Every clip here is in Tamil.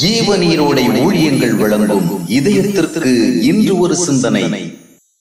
ஜீவநீரோடை ஊழியங்கள் வழங்கும் இதயத்திற்கு இன்று ஒரு சிந்தனை.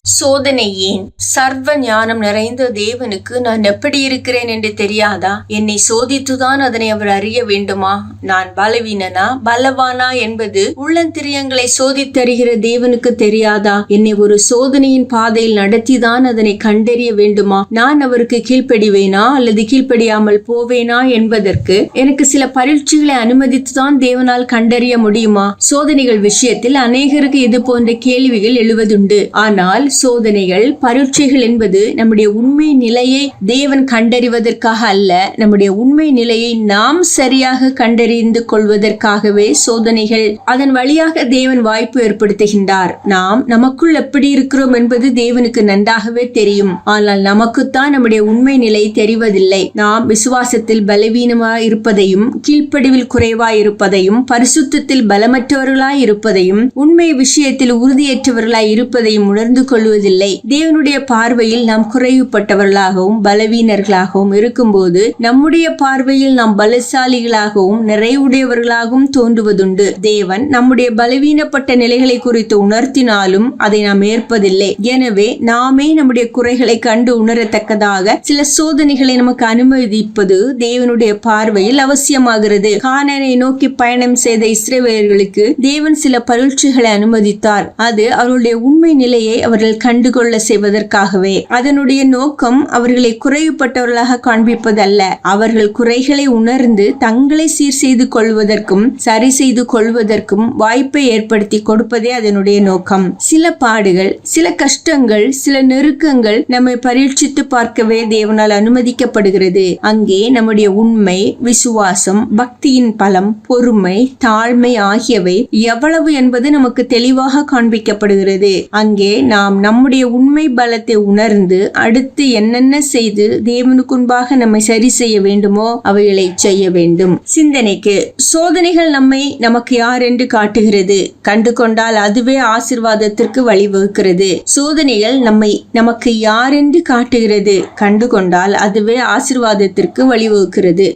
சோதனை ஏன்? சர்வ ஞானம் நிறைந்த தேவனுக்கு நான் எப்படி இருக்கிறேன் என்று தெரியாதா? என்னை சோதித்துதான் அதனை அவர் அறிய வேண்டுமா? நான் பலவீனனா பலவானா என்பது உள்ளந்திரியங்களை சோதித்தறிகிற தேவனுக்கு தெரியாதா? என்னை ஒரு சோதனையின் பாதையில் நடத்திதான் அதனை கண்டறிய வேண்டுமா? நான் அவருக்கு கீழ்ப்படிவேனா அல்லது கீழ்ப்படியாமல் போவேனா என்பதற்கு எனக்கு சில பரீட்சைகளை அனுமதித்துதான் தேவனால் கண்டறிய முடியுமா? சோதனைகள் விஷயத்தில் அநேகருக்கு இது போன்ற கேள்விகள் எழுவதுண்டு. ஆனால் சோதனைகள் பரீட்சைகள் என்பது நம்முடைய உண்மை நிலையை தேவன் கண்டறிவதற்காக அல்ல, நம்முடைய உண்மை நிலையை நாம் சரியாக கண்டறிந்து கொள்வதற்காகவே சோதனைகள். அதன் வழியாக தேவன் வாய்ப்பு ஏற்படுத்துகின்றார். நாம் நமக்குள் எப்படி இருக்கிறோம் என்பது தேவனுக்கு நன்றாகவே தெரியும். ஆனால் நமக்குத்தான் நம்முடைய உண்மை நிலை தெரிவதில்லை. நாம் விசுவாசத்தில் பலவீனமாய் இருப்பதையும், கீழ்ப்படிவில் குறைவாய் இருப்பதையும், பரிசுத்தத்தில் பலமற்றவர்களாய் இருப்பதையும், உண்மை விஷயத்தில் உறுதியற்றவர்களாய் இருப்பதையும் உணர்ந்து கொள்வதில்லை. தேவனுடைய பார்வையில் நாம் குறைவுபட்டவர்களாகவும் பலவீனர்களாகவும் இருக்கும்போது நம்முடைய பார்வையில் நாம் பலசாலிகளாகவும் நிறைவுடையவர்களாகவும் தோன்றுவதுண்டு. தேவன் நம்முடைய பலவீனப்பட்ட நிலைகளை குறித்து உணர்த்தினாலும் அதை நாம் ஏற்பதில்லை. எனவே நாமே நம்முடைய குறைகளை கண்டு உணரத்தக்கதாக சில சோதனைகளை நமக்கு அனுமதிப்பது தேவனுடைய பார்வையில் அவசியமாகிறது. கானானை நோக்கி பயணம் செய்த இஸ்ரவேலர்களுக்கு தேவன் சில பரீட்சைகளை அனுமதித்தார். அது அவருடைய உண்மை நிலையை அவர்கள் கண்டுகொள்ள செய்வதற்காகவே. அதனுடைய நோக்கம் அவர்களை குறைவுபட்டவர்களாக காண்பிப்பதல்ல, அவர்கள் குறைகளை உணர்ந்து தங்களை சீர் செய்து கொள்வதற்கும் சரி செய்து கொள்வதற்கும் வாய்ப்பை ஏற்படுத்தி கொடுப்பதே அதனுடைய நோக்கம். சில பாடுகள், சில கஷ்டங்கள், சில நெருக்கங்கள் நம்மை பரீட்சித்து பார்க்கவே தேவனால் அனுமதிக்கப்படுகிறது. அங்கே நம்முடைய உண்மை, விசுவாசம், பக்தியின் பலம், பொறுமை, தாழ்மை ஆகியவை எவ்வளவு என்பது நமக்கு தெளிவாக காண்பிக்கப்படுகிறது. அங்கே நாம் நம்முடைய உண்மை பலத்தை உணர்ந்து அடுத்து என்னென்ன செய்து தேவனுக்குன்பாக நம்மை சரி செய்ய வேண்டுமோ அவைகளை செய்ய வேண்டும். சிந்தனைக்கு, சோதனைகள் நம்மை நமக்கு யார் என்று காட்டுகிறது. கண்டு கொண்டால் அதுவே ஆசீர்வாதத்திற்கு வழிவகுக்கிறது. சோதனைகள் நம்மை நமக்கு யார் என்று காட்டுகிறது. கண்டு கொண்டால் அதுவே ஆசீர்வாதத்திற்கு வழிவகுக்கிறது.